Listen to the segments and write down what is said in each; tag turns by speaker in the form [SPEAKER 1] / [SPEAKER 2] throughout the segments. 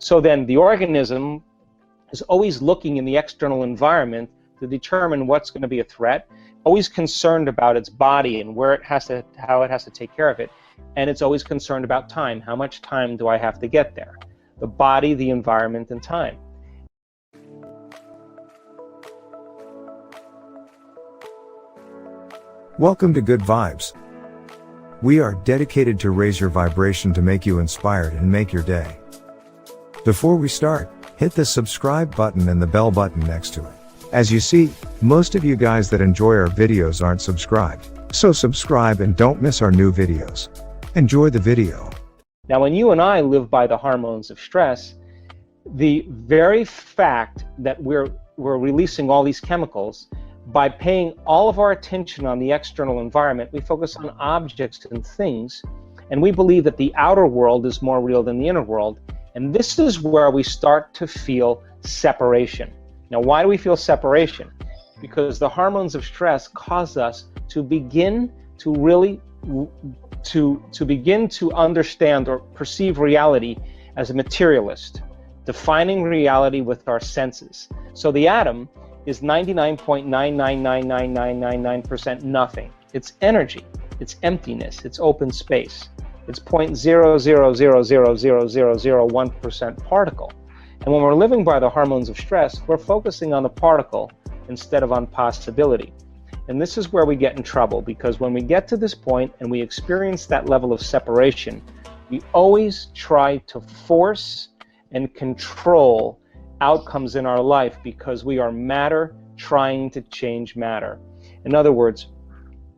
[SPEAKER 1] So then the organism is always looking in the external environment to determine what's going to be a threat, always concerned about its body and where it has to, how it has to take care of it, and it's always concerned about time. How much time do I have to get there? The body, the environment, and time.
[SPEAKER 2] Welcome to Good Vibes. We are dedicated to raise your vibration to make you inspired and make your day. Before we start, hit the subscribe button and the bell button next to it. As you see, most of you guys that enjoy our videos aren't subscribed, so subscribe and don't miss our new videos. Enjoy the video.
[SPEAKER 1] Now, when you and I live by the hormones of stress, the very fact that we're releasing all these chemicals, by paying all of our attention on the external environment, we focus on objects and things, and we believe that the outer world is more real than the inner world, and this is where we start to feel separation. Now, why do we feel separation? Because the hormones of stress cause us to begin to really begin to understand or perceive reality as a materialist, defining reality with our senses. So the atom is 99.9999999% nothing. It's energy, it's emptiness, it's open space. It's 0.000000001% particle. And when we're living by the hormones of stress, we're focusing on the particle instead of on possibility. And this is where we get in trouble, because when we get to this point and we experience that level of separation, we always try to force and control outcomes in our life because we are matter trying to change matter. In other words,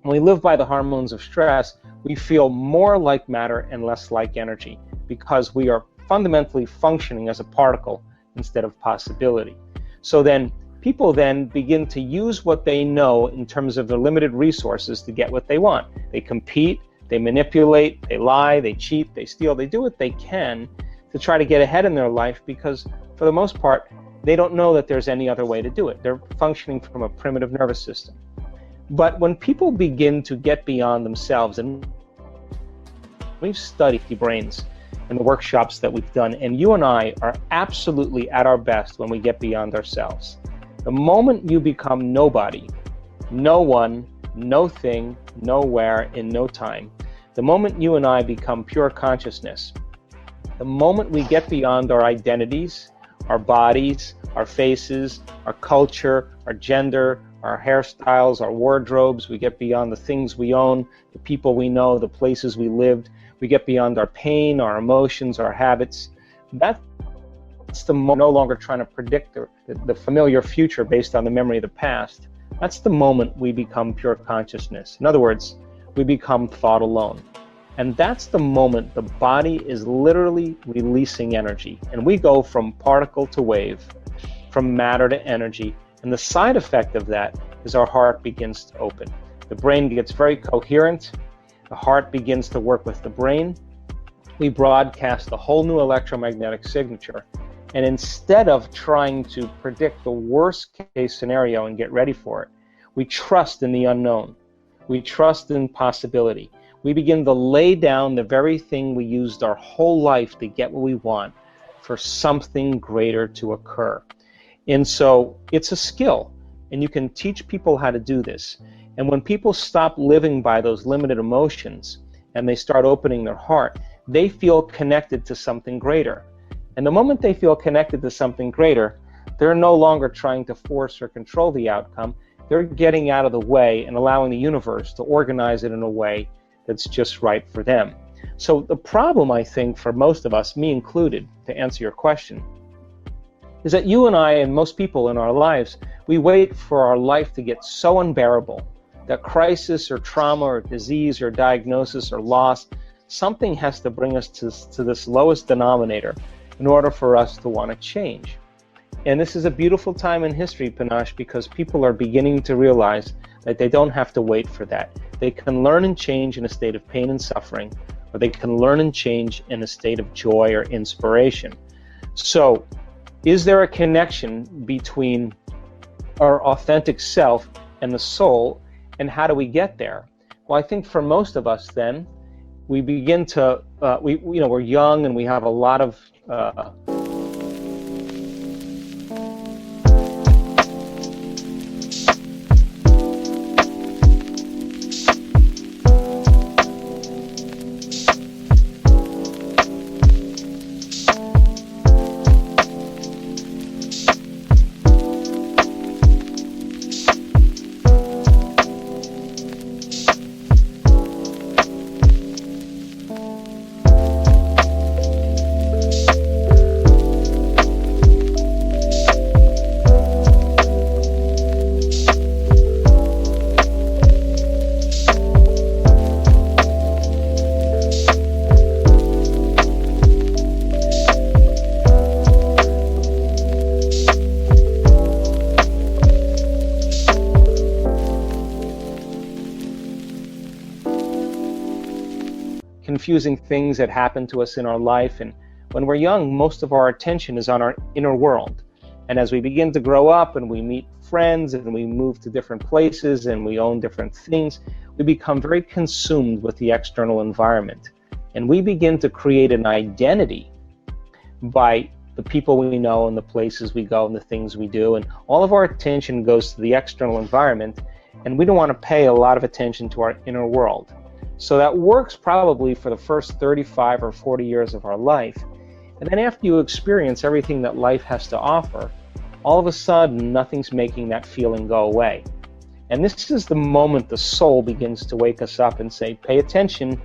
[SPEAKER 1] when we live by the hormones of stress, we feel more like matter and less like energy because we are fundamentally functioning as a particle instead of possibility. So then people then begin to use what they know in terms of their limited resources to get what they want. They compete, they manipulate, they lie, they cheat, they steal, they do what they can to try to get ahead in their life because for the most part, they don't know that there's any other way to do it. They're functioning from a primitive nervous system. But when people begin to get beyond themselves, and we've studied the brains in the workshops that we've done, and you and I are absolutely at our best when we get beyond ourselves. The moment you become nobody, no one, no thing, nowhere, in no time, the moment you and I become pure consciousness, the moment we get beyond our identities, our bodies, our faces, our culture, our gender, our hairstyles, our wardrobes, we get beyond the things we own, the people we know, the places we lived, we get beyond our pain, our emotions, our habits. That's the moment no longer trying to predict the familiar future based on the memory of the past. That's the moment we become pure consciousness. In other words, we become thought alone. And that's the moment the body is literally releasing energy. And we go from particle to wave, from matter to energy. And the side effect of that is our heart begins to open. The brain gets very coherent. The heart begins to work with the brain. We broadcast a whole new electromagnetic signature. And instead of trying to predict the worst case scenario and get ready for it, we trust in the unknown. We trust in possibility. We begin to lay down the very thing we used our whole life to get what we want for something greater to occur. And so it's a skill, and you can teach people how to do this. And when people stop living by those limited emotions and they start opening their heart, they feel connected to something greater. And the moment they feel connected to something greater, they're no longer trying to force or control the outcome. They're getting out of the way and allowing the universe to organize it in a way that's just right for them. So the problem, I think, for most of us, me included, to answer your question, is that you and I and most people in our lives, we wait for our life to get so unbearable that crisis or trauma or disease or diagnosis or loss, something has to bring us to this lowest denominator in order for us to want to change. And this is a beautiful time in history, Panache, because people are beginning to realize that they don't have to wait for that. They can learn and change in a state of pain and suffering, or they can learn and change in a state of joy or inspiration. So, is there a connection between our authentic self and the soul, and how do we get there? Well, I think for most of us then, we begin to, we're young and we have a lot of confusing things that happen to us in our life. And when we're young, most of our attention is on our inner world. And as we begin to grow up and we meet friends and we move to different places and we own different things, we become very consumed with the external environment. And we begin to create an identity by the people we know and the places we go and the things we do. And all of our attention goes to the external environment, and we don't want to pay a lot of attention to our inner world. So that works probably for the first 35 or 40 years of our life. And then after you experience everything that life has to offer, all of a sudden nothing's making that feeling go away. And this is the moment the soul begins to wake us up and say, pay attention,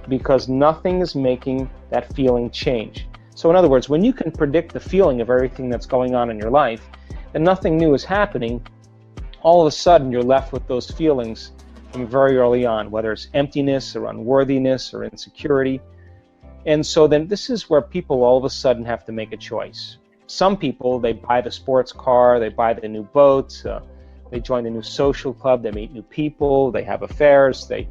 [SPEAKER 1] because nothing is making that feeling change. So in other words, when you can predict the feeling of everything that's going on in your life, and nothing new is happening, all of a sudden you're left with those feelings from very early on, whether it's emptiness or unworthiness or insecurity. And so then this is where people all of a sudden have to make a choice. Some people, they buy the sports car, they buy the new boat, they join the new social club, they meet new people, they have affairs, they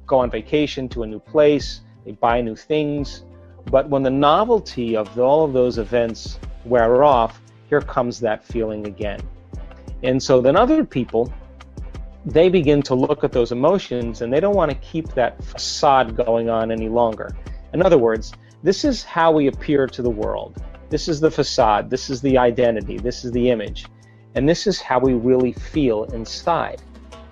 [SPEAKER 1] go on vacation to a new place, they buy new things. But when the novelty of all of those events wear off, here comes that feeling again. And so then other people, they begin to look at those emotions and they don't want to keep that facade going on any longer. In other words, this is how we appear to the world. This is the facade, this is the identity, this is the image, and this is how we really feel inside.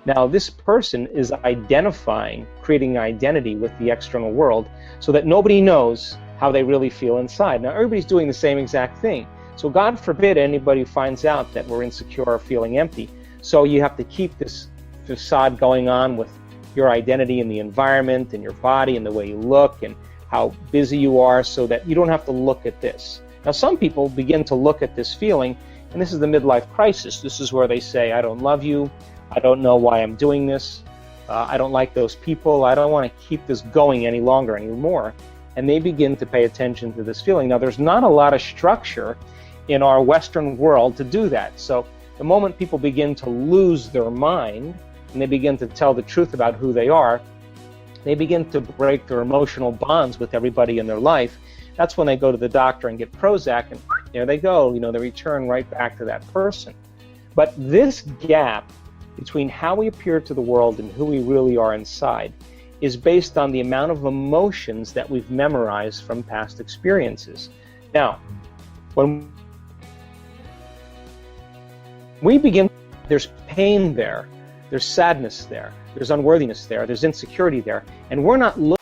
[SPEAKER 1] Now, this person is identifying, creating an identity with the external world so that nobody knows how they really feel inside. Now, everybody's doing the same exact thing. So God forbid anybody finds out that we're insecure or feeling empty. So you have to keep this facade going on with your identity and the environment and your body and the way you look and how busy you are, so that you don't have to look at this. Now, some people begin to look at this feeling, and this is the midlife crisis. This is where they say, I don't love you. I don't know why I'm doing this. I don't like those people. I don't want to keep this going any longer anymore. And they begin to pay attention to this feeling. Now, there's not a lot of structure in our Western world to do that. So the moment people begin to lose their mind and they begin to tell the truth about who they are, they begin to break their emotional bonds with everybody in their life. That's when they go to the doctor and get Prozac, and there they go, they return right back to that person. But this gap between how we appear to the world and who we really are inside is based on the amount of emotions that we've memorized from past experiences. Now, when we begin, there's pain there, there's sadness there, there's unworthiness there, there's insecurity there, and we're not looking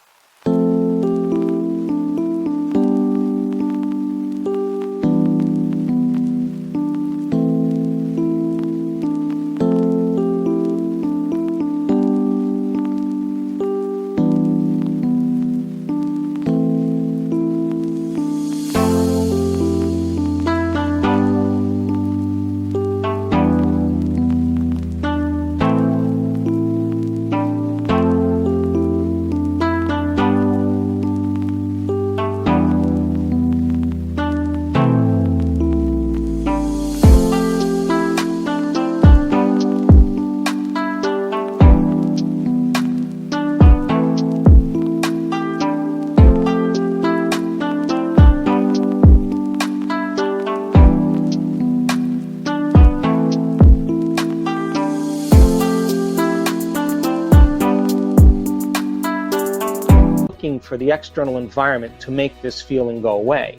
[SPEAKER 1] for the external environment to make this feeling go away.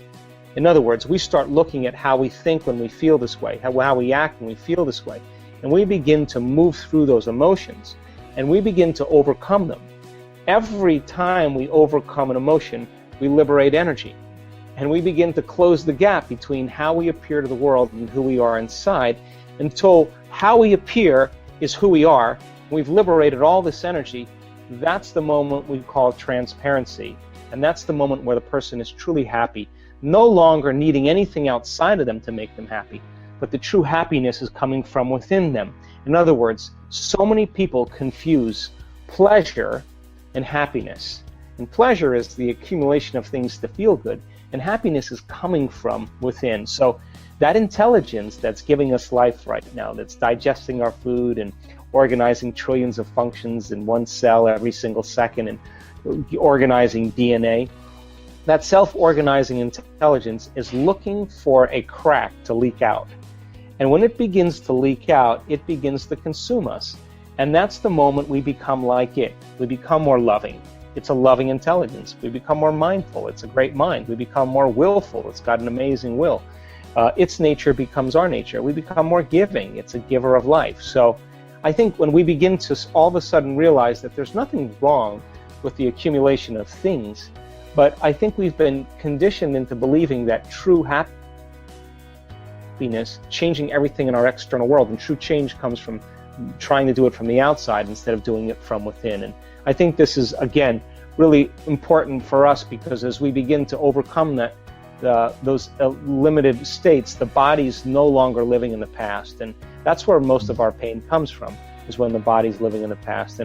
[SPEAKER 1] In other words, we start looking at how we think when we feel this way, how we act when we feel this way, and we begin to move through those emotions, and we begin to overcome them. Every time we overcome an emotion, we liberate energy, and we begin to close the gap between how we appear to the world and who we are inside, until how we appear is who we are. We've liberated all this energy. That's the moment we call transparency. And that's the moment where the person is truly happy, no longer needing anything outside of them to make them happy, but the true happiness is coming from within them. In other words, so many people confuse pleasure and happiness. And pleasure is the accumulation of things to feel good, and happiness is coming from within. So that intelligence that's giving us life right now, that's digesting our food and organizing trillions of functions in one cell every single second, and organizing DNA. That self-organizing intelligence is looking for a crack to leak out. And when it begins to leak out, it begins to consume us. And that's the moment we become like it. We become more loving. It's a loving intelligence. We become more mindful. It's a great mind. We become more willful. It's got an amazing will. Its nature becomes our nature. We become more giving. It's a giver of life. So I think when we begin to all of a sudden realize that there's nothing wrong with the accumulation of things, but I think we've been conditioned into believing that true happiness, changing everything in our external world, and true change comes from trying to do it from the outside instead of doing it from within. And I think this is, again, really important for us, because as we begin to overcome that, those limited states, the body's no longer living in the past. And that's where most of our pain comes from, is when the body's living in the past.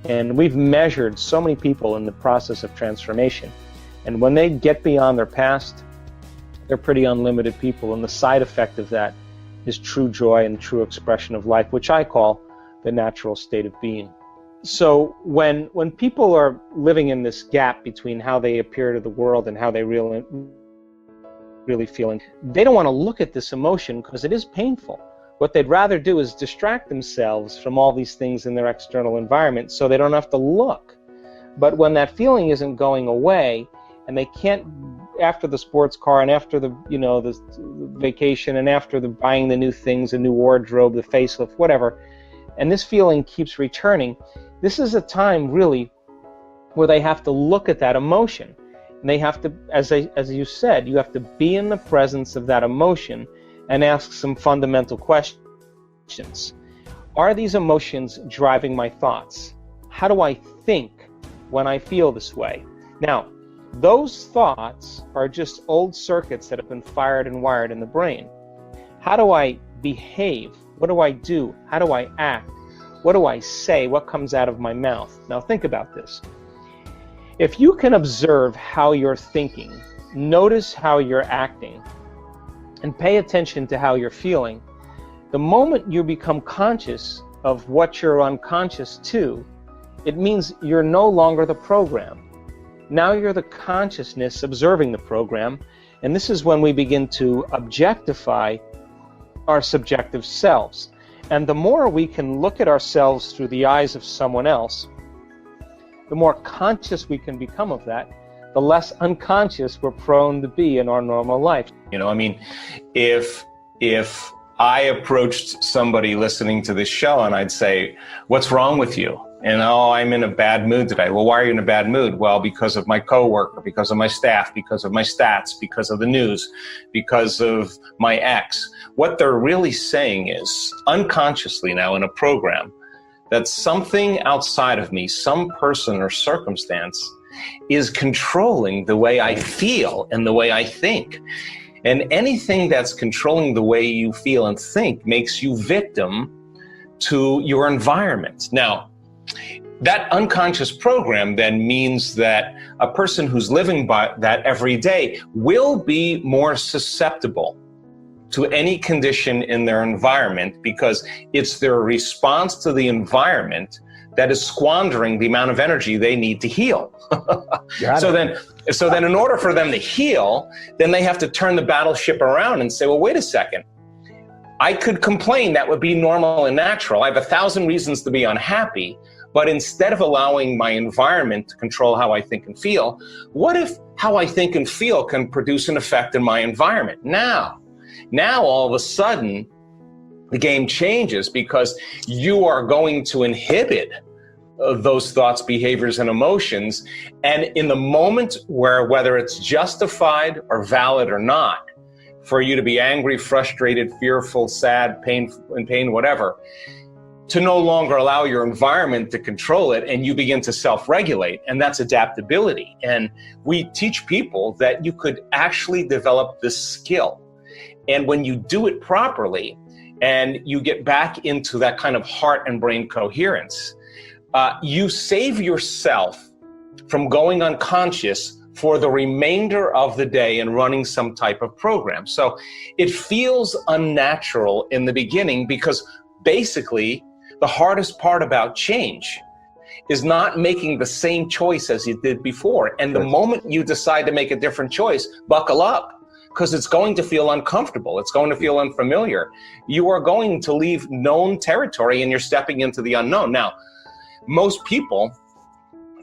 [SPEAKER 1] And we've measured so many people in the process of transformation. And when they get beyond their past, they're pretty unlimited people. And the side effect of that is true joy and true expression of life, which I call the natural state of being. So when people are living in this gap between how they appear to the world and how they really feeling, they don't want to look at this emotion because it is painful. What they'd rather do is distract themselves from all these things in their external environment so they don't have to look. But when that feeling isn't going away, and they can't, after the sports car and after the vacation and after the buying the new things, a new wardrobe, the facelift, whatever, and this feeling keeps returning, this is a time really where they have to look at that emotion. And they have to, as you said, you have to be in the presence of that emotion and ask some fundamental questions. Are these emotions driving my thoughts? How do I think when I feel this way? Now, those thoughts are just old circuits that have been fired and wired in the brain. How do I behave? What do I do? How do I act? What do I say? What comes out of my mouth? Now think about this. If you can observe how you're thinking, notice how you're acting, and pay attention to how you're feeling, the moment you become conscious of what you're unconscious to, it means you're no longer the program. Now you're the consciousness observing the program, and this is when we begin to objectify our subjective selves. And the more we can look at ourselves through the eyes of someone else, the more conscious we can become of that, the less unconscious we're prone to be in our normal life.
[SPEAKER 3] You know, I mean, if I approached somebody listening to this show and I'd say, "What's wrong with you?" And, "Oh, I'm in a bad mood today." "Well, why are you in a bad mood?" "Well, because of my coworker, because of my staff, because of my stats, because of the news, because of my ex. What they're really saying is, unconsciously now in a program, that something outside of me, some person or circumstance, is controlling the way I feel and the way I think. And anything that's controlling the way you feel and think makes you victim to your environment. Now, that unconscious program then means that a person who's living by that every day will be more susceptible to any condition in their environment, because it's their response to the environment that is squandering the amount of energy they need to heal. So then in order for them to heal, then they have to turn the battleship around and say, well, wait a second. I could complain, that would be normal and natural. I have 1,000 reasons to be unhappy, but instead of allowing my environment to control how I think and feel, what if how I think and feel can produce an effect in my environment? Now all of a sudden, the game changes, because you are going to inhibit those thoughts, behaviors, and emotions. And in the moment where, whether it's justified or valid or not, for you to be angry, frustrated, fearful, sad, pain, whatever, to no longer allow your environment to control it, and you begin to self-regulate, and that's adaptability. And we teach people that you could actually develop this skill. And when you do it properly, and you get back into that kind of heart and brain coherence, you save yourself from going unconscious for the remainder of the day and running some type of program. So it feels unnatural in the beginning, because basically the hardest part about change is not making the same choice as you did before. And the moment you decide to make a different choice, buckle up, because it's going to feel uncomfortable. It's going to feel unfamiliar. You are going to leave known territory and you're stepping into the unknown. Now, most people,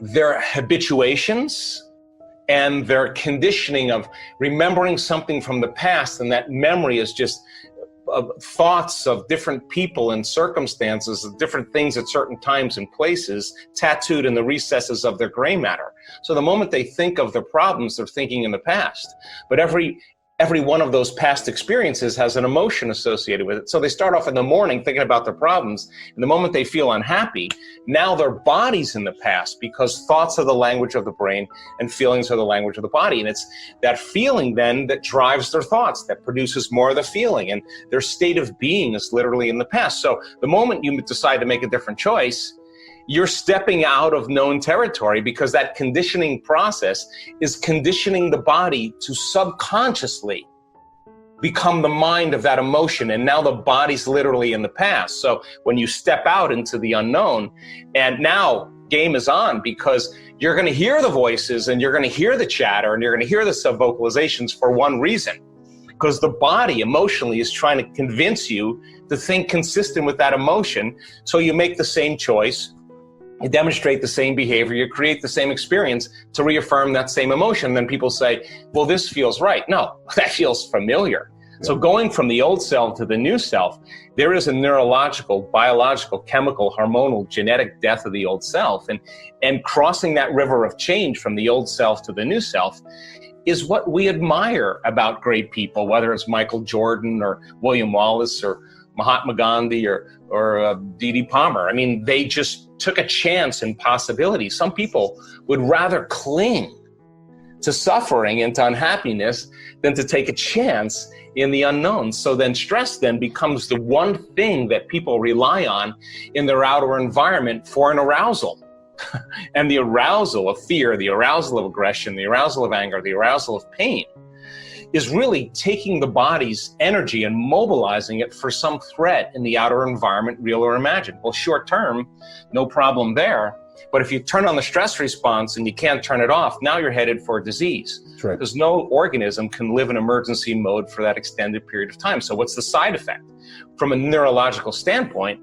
[SPEAKER 3] their habituations and their conditioning of remembering something from the past, and that memory is just thoughts of different people and circumstances, of different things at certain times and places, tattooed in the recesses of their gray matter. So the moment they think of their problems, they're thinking in the past. But every one of those past experiences has an emotion associated with it. So they start off in the morning thinking about their problems, and the moment they feel unhappy, now their body's in the past, because thoughts are the language of the brain and feelings are the language of the body. And it's that feeling then that drives their thoughts, that produces more of the feeling, and their state of being is literally in the past. So the moment you decide to make a different choice, you're stepping out of known territory, because that conditioning process is conditioning the body to subconsciously become the mind of that emotion. And now the body's literally in the past. So when you step out into the unknown, and now game is on, because you're going to hear the voices and you're going to hear the chatter and you're going to hear the sub-vocalizations for one reason, because the body emotionally is trying to convince you to think consistent with that emotion. So you make the same choice, you demonstrate the same behavior, you create the same experience to reaffirm that same emotion. Then people say, well, this feels right. No, that feels familiar. Yeah. So going from the old self to the new self, there is a neurological, biological, chemical, hormonal, genetic death of the old self. And crossing that river of change from the old self to the new self is what we admire about great people, whether it's Michael Jordan or William Wallace or Mahatma Gandhi or D.D. Palmer. I mean, they just took a chance in possibility. Some people would rather cling to suffering and to unhappiness than to take a chance in the unknown. So then stress then becomes the one thing that people rely on in their outer environment for an arousal. And the arousal of fear, the arousal of aggression, the arousal of anger, the arousal of pain is really taking the body's energy and mobilizing it for some threat in the outer environment, real or imagined. Well, short term, no problem there. But if you turn on the stress response and you can't turn it off, now you're headed for a disease. That's right. Because no organism can live in emergency mode for that extended period of time. So what's the side effect? From a neurological standpoint,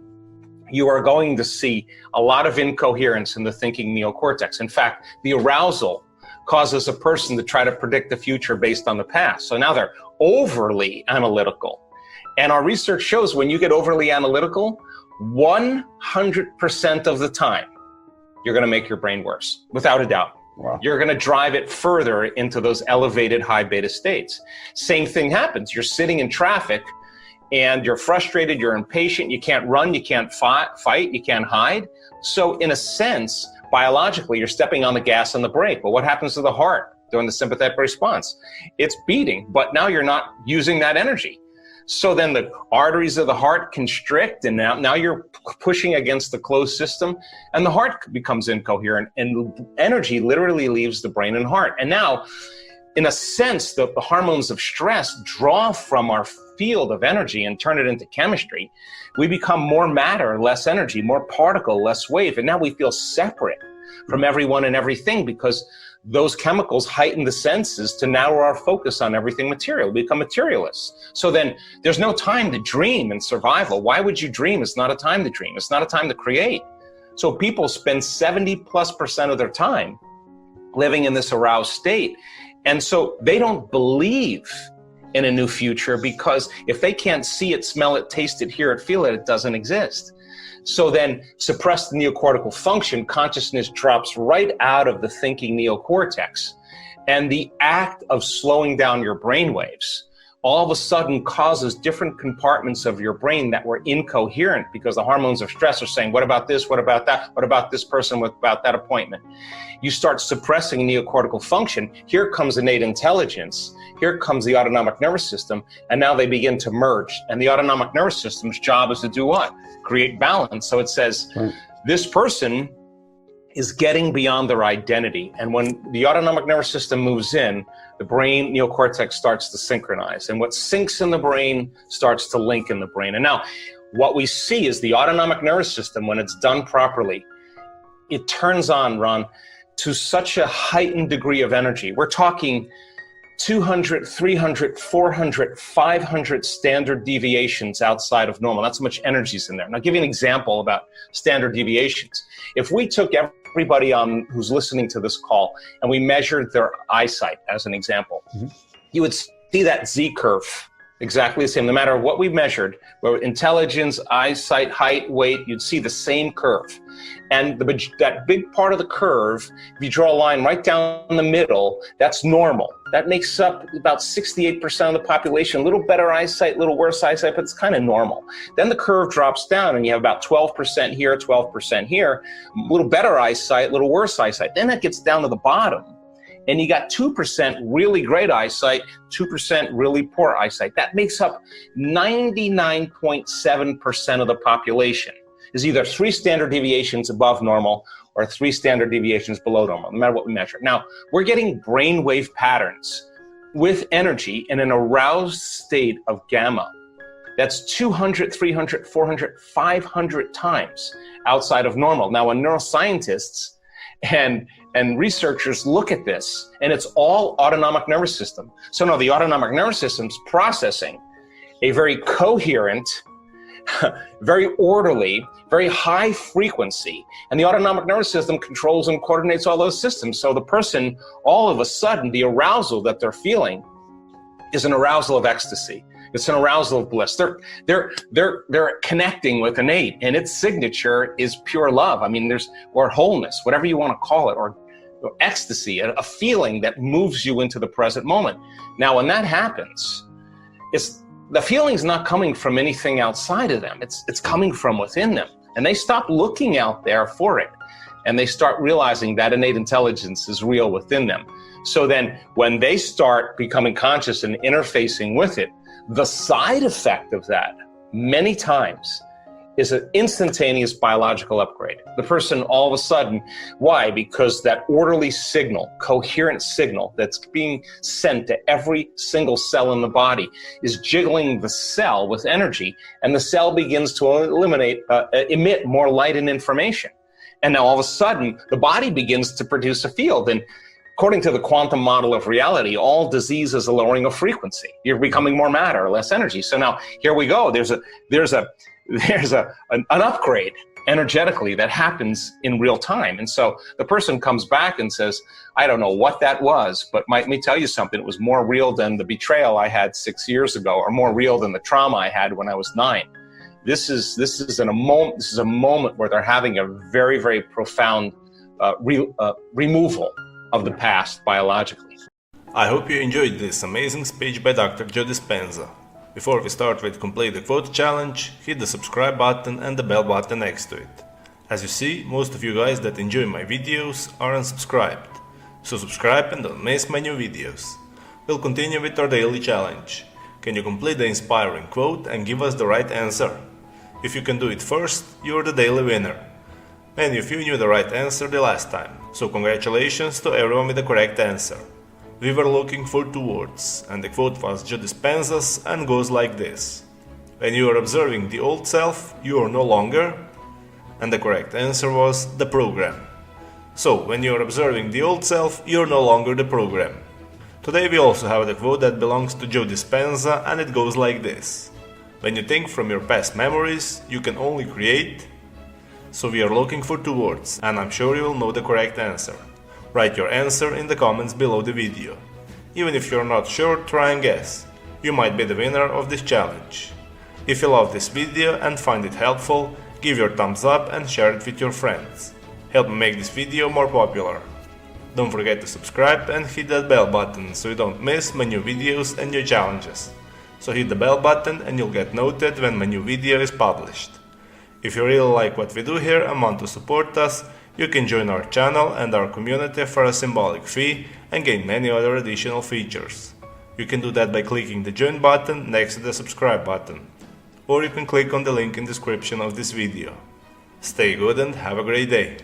[SPEAKER 3] you are going to see a lot of incoherence in the thinking neocortex. In fact, the arousal causes a person to try to predict the future based on the past. So now they're overly analytical. And our research shows when you get overly analytical, 100% of the time, you're going to make your brain worse, without a doubt. Wow. You're going to drive it further into those elevated high beta states. Same thing happens. You're sitting in traffic and you're frustrated, you're impatient, you can't run, you can't fight, you can't hide. So in a sense, biologically, you're stepping on the gas and the brake. But what happens to the heart during the sympathetic response? It's beating, but now you're not using that energy. So then the arteries of the heart constrict, and now you're pushing against the closed system, and the heart becomes incoherent, and energy literally leaves the brain and heart. And now, in a sense, the hormones of stress draw from our field of energy and turn it into chemistry. We become more matter, less energy, more particle, less wave. And now we feel separate from everyone and everything, because those chemicals heighten the senses to narrow our focus on everything material. We become materialists. So then there's no time to dream and survival. Why would you dream? It's not a time to dream. It's not a time to create. So people spend 70+% of their time living in this aroused state. And so they don't believe in a new future, because if they can't see it, smell it, taste it, hear it, feel it, it doesn't exist. So then suppressed neocortical function, consciousness drops right out of the thinking neocortex. And the act of slowing down your brain waves all of a sudden causes different compartments of your brain that were incoherent, because the hormones of stress are saying, what about this? What about that? What about this person? What about that appointment? You start suppressing neocortical function. Here comes innate intelligence. Here comes the autonomic nervous system. And now they begin to merge. And the autonomic nervous system's job is to do what? Create balance. So it says, this person is getting beyond their identity. And when the autonomic nervous system moves in, the brain neocortex starts to synchronize. And what syncs in the brain starts to link in the brain. And now what we see is the autonomic nervous system, when it's done properly, it turns on, Ron, to such a heightened degree of energy. We're talking 200, 300, 400, 500 standard deviations outside of normal. That's how much energy is in there. Now, I'll give you an example about standard deviations. If we took everybody who's listening to this call and we measured their eyesight, as an example, you would see that Z curve exactly the same. No matter what we measured, where intelligence, eyesight, height, weight, you'd see the same curve. And that big part of the curve, if you draw a line right down the middle, that's normal. That makes up about 68% of the population. A little better eyesight, a little worse eyesight, but it's kind of normal. Then the curve drops down and you have about 12% here, 12% here, a little better eyesight, a little worse eyesight. Then it gets down to the bottom. And you got 2% really great eyesight, 2% really poor eyesight. That makes up 99.7% of the population. Is either 3 standard deviations above normal or 3 standard deviations below normal, no matter what we measure. Now, we're getting brainwave patterns with energy in an aroused state of gamma. That's 200, 300, 400, 500 times outside of normal. Now, when neuroscientists and researchers look at this, and it's all autonomic nervous system. So no, the autonomic nervous system's processing a very coherent, very orderly, very high frequency, and the autonomic nervous system controls and coordinates all those systems. So the person, all of a sudden, the arousal that they're feeling is an arousal of ecstasy. It's an arousal of bliss. They're connecting with innate, and its signature is pure love. I mean, or wholeness, whatever you want to call it, or ecstasy, a feeling that moves you into the present moment. Now, when that happens, the feeling's not coming from anything outside of them. It's coming from within them, and they stop looking out there for it, and they start realizing that innate intelligence is real within them. So then, when they start becoming conscious and interfacing with it, the side effect of that, many times, is an instantaneous biological upgrade. The person all of a sudden, why? Because that orderly signal, coherent signal that's being sent to every single cell in the body is jiggling the cell with energy, and the cell begins to emit more light and information. And now all of a sudden, the body begins to produce a field. And according to the quantum model of reality, all disease is a lowering of frequency. You're becoming more matter, less energy. So now here we go. There's an upgrade energetically that happens in real time. And so the person comes back and says, I don't know what that was, but let me tell you something. It was more real than the betrayal I had 6 years ago, or more real than the trauma I had when I was 9. This is a moment where they're having a very, very profound removal of the past biologically.
[SPEAKER 4] I hope you enjoyed this amazing speech by Dr. Joe Dispenza. Before we start with Complete the Quote challenge, hit the subscribe button and the bell button next to it. As you see, most of you guys that enjoy my videos are unsubscribed, so subscribe and don't miss my new videos. We'll continue with our daily challenge. Can you complete the inspiring quote and give us the right answer? If you can do it first, you're the daily winner. Many of you knew the right answer the last time, so congratulations to everyone with the correct answer. We were looking for 2 words, and the quote was Joe Dispenza's and goes like this. When you are observing the old self, you are no longer, and the correct answer was the program. So, when you are observing the old self, you are no longer the program. Today we also have the quote that belongs to Joe Dispenza, and it goes like this. When you think from your past memories, you can only create. So we are looking for 2 words, and I'm sure you will know the correct answer. Write your answer in the comments below the video. Even if you're not sure, try and guess. You might be the winner of this challenge. If you love this video and find it helpful, give your thumbs up and share it with your friends. Help me make this video more popular. Don't forget to subscribe and hit that bell button so you don't miss my new videos and new challenges. So hit the bell button and you'll get noted when my new video is published. If you really like what we do here and want to support us, you can join our channel and our community for a symbolic fee and gain many other additional features. You can do that by clicking the join button next to the subscribe button, or you can click on the link in the description of this video. Stay good and have a great day!